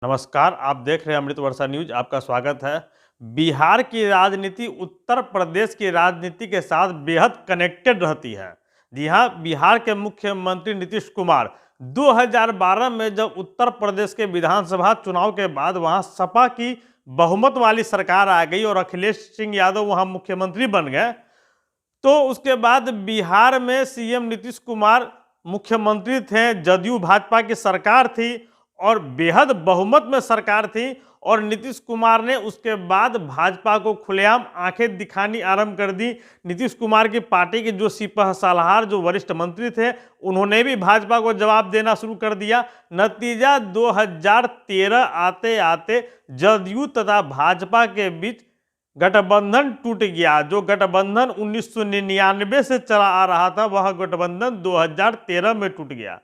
नमस्कार, आप देख रहे हैं अमृत वर्षा न्यूज। आपका स्वागत है। बिहार की राजनीति उत्तर प्रदेश की राजनीति के साथ बेहद कनेक्टेड रहती है। जी हाँ, बिहार के मुख्यमंत्री नीतीश कुमार 2012 में जब उत्तर प्रदेश के विधानसभा चुनाव के बाद वहां सपा की बहुमत वाली सरकार आ गई और अखिलेश सिंह यादव वहां मुख्यमंत्री बन गए, तो उसके बाद बिहार में सीएम नीतीश कुमार मुख्यमंत्री थे। जदयू भाजपा की सरकार थी और बेहद बहुमत में सरकार थी, और नीतीश कुमार ने उसके बाद भाजपा को खुलेआम आंखें दिखानी आरंभ कर दी। नीतीश कुमार की पार्टी के जो सिपह सालार, जो वरिष्ठ मंत्री थे, उन्होंने भी भाजपा को जवाब देना शुरू कर दिया। नतीजा 2013 आते आते जदयू तथा भाजपा के बीच गठबंधन टूट गया। जो गठबंधन 1999 से चला आ रहा था, वह गठबंधन 2013 में टूट गया।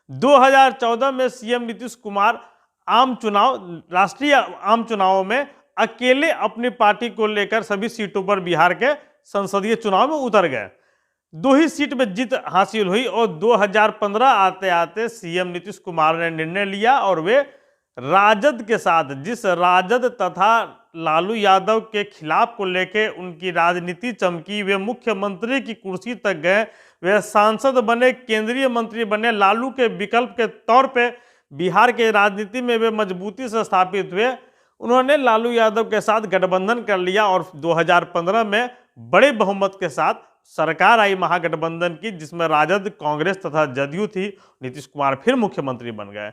2014 में सीएम नीतीश कुमार राष्ट्रीय आम चुनावों में अकेले अपनी पार्टी को लेकर सभी सीटों पर बिहार के संसदीय चुनाव में उतर गए। 2 ही सीट में जीत हासिल हुई और 2015 आते आते सीएम नीतीश कुमार ने निर्णय लिया और वे राजद के साथ, जिस राजद तथा लालू यादव के खिलाफ को लेके उनकी राजनीति चमकी, वे मुख्यमंत्री की कुर्सी तक गए, वे सांसद बने, केंद्रीय मंत्री बने। लालू के विकल्प के तौर पे बिहार के राजनीति में वे मजबूती से स्थापित हुए। उन्होंने लालू यादव के साथ गठबंधन कर लिया और 2015 में बड़े बहुमत के साथ सरकार आई महागठबंधन की, जिसमें राजद, कांग्रेस तथा जदयू थी। नीतीश कुमार फिर मुख्यमंत्री बन गए।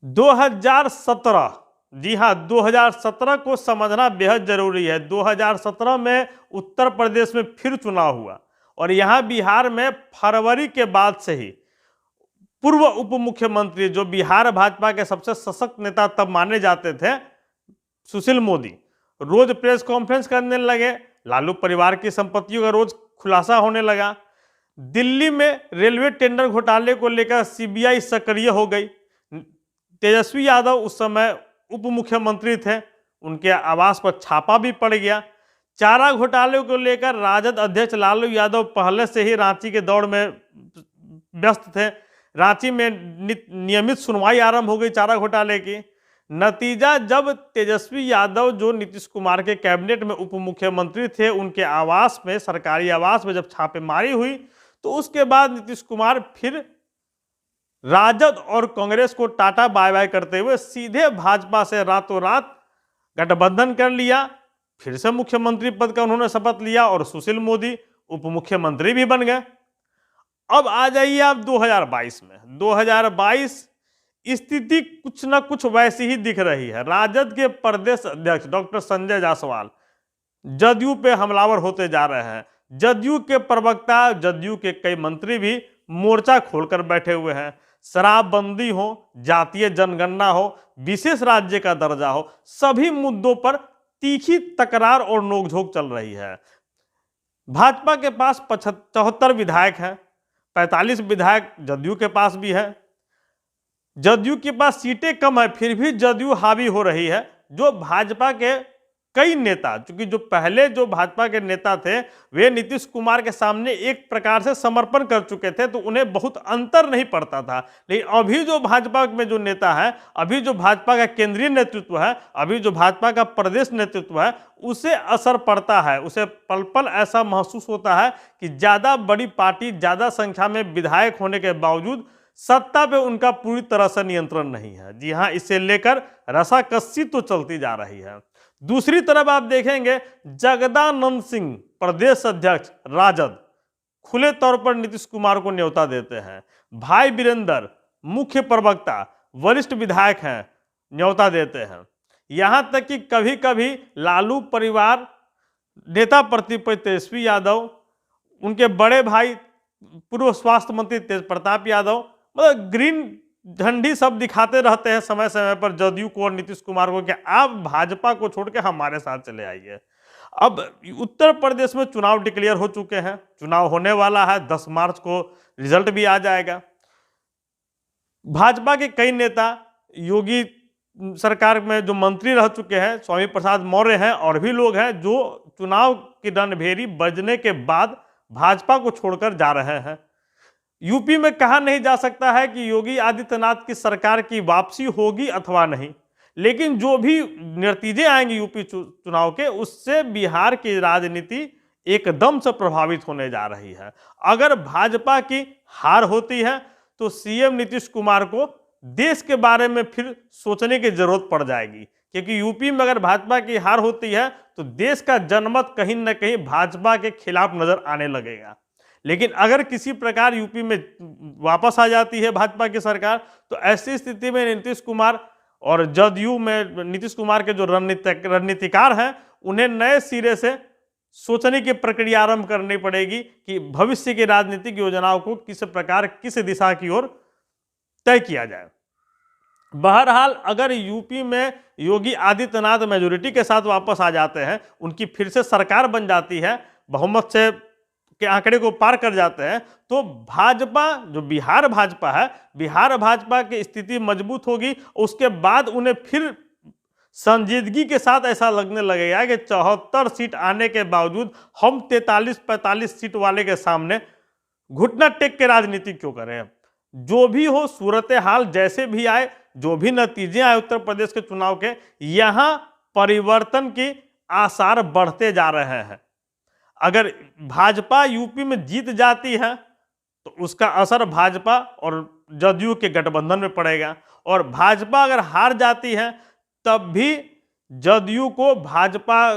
2017, जी हाँ, 2017 को समझना बेहद जरूरी है। 2017 में उत्तर प्रदेश में फिर चुनाव हुआ और यहां बिहार में फरवरी के बाद से ही पूर्व उप मुख्यमंत्री, जो बिहार भाजपा के सबसे सशक्त नेता तब माने जाते थे, सुशील मोदी, रोज प्रेस कॉन्फ्रेंस करने लगे। लालू परिवार की संपत्तियों का रोज खुलासा होने लगा। दिल्ली में रेलवे टेंडर घोटाले को लेकर सीबीआई सक्रिय हो गई। तेजस्वी यादव उस समय उप मुख्यमंत्री थे, उनके आवास पर छापा भी पड़ गया। चारा घोटाले को लेकर राजद अध्यक्ष लालू यादव पहले से ही रांची के दौड़ में व्यस्त थे। रांची में नियमित सुनवाई आरंभ हो गई चारा घोटाले की। नतीजा, जब तेजस्वी यादव, जो नीतीश कुमार के कैबिनेट में उप मुख्यमंत्री थे, उनके आवास में, सरकारी आवास में जब छापेमारी हुई, तो उसके बाद नीतीश कुमार फिर राजद और कांग्रेस को टाटा बाय बाय करते हुए सीधे भाजपा से रातों रात गठबंधन कर लिया। फिर से मुख्यमंत्री पद का उन्होंने शपथ लिया और सुशील मोदी उप मुख्यमंत्री भी बन गए। अब आ जाइए आप 2022 में। 2022 स्थिति कुछ ना कुछ वैसी ही दिख रही है। राजद के प्रदेश अध्यक्ष डॉक्टर संजय जायसवाल जदयू पे हमलावर होते जा रहे हैं। जदयू के प्रवक्ता, जदयू के कई मंत्री भी मोर्चा खोलकर बैठे हुए हैं। शराबबंदी हो, जातीय जनगणना हो, विशेष राज्य का दर्जा हो, सभी मुद्दों पर तीखी तकरार और नोकझोंक चल रही है। भाजपा के पास 74 विधायक हैं, 45 विधायक जदयू के पास भी है। जदयू के पास सीटें कम है, फिर भी जदयू हावी हो रही है। जो भाजपा के कई नेता, क्योंकि जो पहले जो भाजपा के नेता थे, वे नीतीश कुमार के सामने एक प्रकार से समर्पण कर चुके थे, तो उन्हें बहुत अंतर नहीं पड़ता था। लेकिन अभी जो भाजपा में जो नेता है, अभी जो भाजपा का केंद्रीय नेतृत्व है, अभी जो भाजपा का प्रदेश नेतृत्व है, उसे असर पड़ता है। उसे पल पल ऐसा महसूस होता है कि ज्यादा बड़ी पार्टी, ज्यादा संख्या में विधायक होने के बावजूद सत्ता पे उनका पूरी तरह से नियंत्रण नहीं है। जी हाँ, इसे लेकर रसाकसी तो चलती जा रही है। दूसरी तरफ आप देखेंगे, जगदानंद सिंह प्रदेश अध्यक्ष राजद खुले तौर पर नीतीश कुमार को न्योता देते हैं। भाई वीरेंद्र मुख्य प्रवक्ता, वरिष्ठ विधायक हैं, न्योता देते हैं। यहां तक कि कभी कभी लालू परिवार नेता प्रतिपक्ष तेजस्वी यादव, उनके बड़े भाई पूर्व स्वास्थ्य मंत्री तेज प्रताप यादव, मतलब ग्रीन झंडी सब दिखाते रहते हैं समय समय पर जदयू को और नीतीश कुमार को कि आप भाजपा को छोड़ के हमारे साथ चले आइए। अब उत्तर प्रदेश में चुनाव डिक्लेयर हो चुके हैं, चुनाव होने वाला है, 10 मार्च को रिजल्ट भी आ जाएगा। भाजपा के कई नेता, योगी सरकार में जो मंत्री रह चुके हैं, स्वामी प्रसाद मौर्य हैं, और भी लोग हैं जो चुनाव की रणभेरी बजने के बाद भाजपा को छोड़कर जा रहे हैं। यूपी में कहा नहीं जा सकता है कि योगी आदित्यनाथ की सरकार की वापसी होगी अथवा नहीं। लेकिन जो भी नतीजे आएंगे यूपी चुनाव के, उससे बिहार की राजनीति एकदम से प्रभावित होने जा रही है। अगर भाजपा की हार होती है तो सीएम नीतीश कुमार को देश के बारे में फिर सोचने की जरूरत पड़ जाएगी, क्योंकि यूपी में अगर भाजपा की हार होती है तो देश का जनमत कहीं ना कहीं भाजपा के खिलाफ नजर आने लगेगा। लेकिन अगर किसी प्रकार यूपी में वापस आ जाती है भाजपा की सरकार, तो ऐसी स्थिति में नीतीश कुमार और जदयू में नीतीश कुमार के जो रणनीतिकार हैं, उन्हें नए सिरे से सोचने की प्रक्रिया आरंभ करनी पड़ेगी कि भविष्य की राजनीतिक योजनाओं को किस प्रकार किस दिशा की ओर तय किया जाए। बहरहाल अगर यूपी में योगी आदित्यनाथ मेजोरिटी के साथ वापस आ जाते हैं, उनकी फिर से सरकार बन जाती है, बहुमत से के आंकड़े को पार कर जाते हैं, तो भाजपा जो बिहार भाजपा है, बिहार भाजपा की स्थिति मजबूत होगी। उसके बाद उन्हें फिर संजीदगी के साथ ऐसा लगने लगेगा कि 74 सीट आने के बावजूद हम 43-45 सीट वाले के सामने घुटना टेक के राजनीति क्यों करें। जो भी हो, सूरत हाल जैसे भी आए, जो भी नतीजे आए उत्तर प्रदेश के चुनाव के, यहां परिवर्तन की आसार बढ़ते जा रहे हैं। अगर भाजपा यूपी में जीत जाती है तो उसका असर भाजपा और जदयू के गठबंधन में पड़ेगा, और भाजपा अगर हार जाती है तब भी जदयू को भाजपा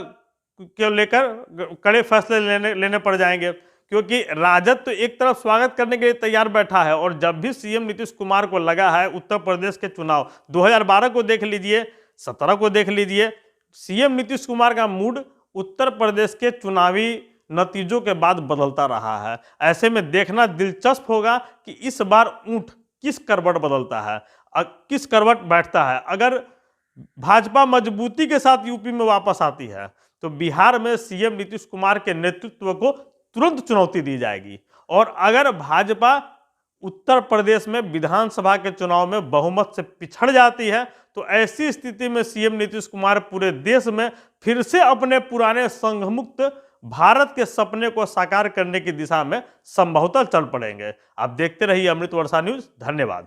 के लेकर कड़े फैसले लेने पड़ जाएंगे, क्योंकि राजद तो एक तरफ स्वागत करने के लिए तैयार बैठा है। और जब भी सीएम नीतीश कुमार को लगा है, उत्तर प्रदेश के चुनाव 2012 को देख लीजिए, 17 को देख लीजिए, सीएम नीतीश कुमार का मूड उत्तर प्रदेश के चुनावी नतीजों के बाद बदलता रहा है। ऐसे में देखना दिलचस्प होगा कि इस बार ऊंट किस करवट बदलता है, किस करवट बैठता है। अगर भाजपा मजबूती के साथ यूपी में वापस आती है तो बिहार में सीएम नीतीश कुमार के नेतृत्व को तुरंत चुनौती दी जाएगी, और अगर भाजपा उत्तर प्रदेश में विधानसभा के चुनाव में बहुमत से पिछड़ जाती है तो ऐसी स्थिति में सीएम नीतीश कुमार पूरे देश में फिर से अपने पुराने संघमुक्त भारत के सपने को साकार करने की दिशा में संभवतः चल पड़ेंगे। आप देखते रहिए अमृत वर्षा न्यूज। धन्यवाद।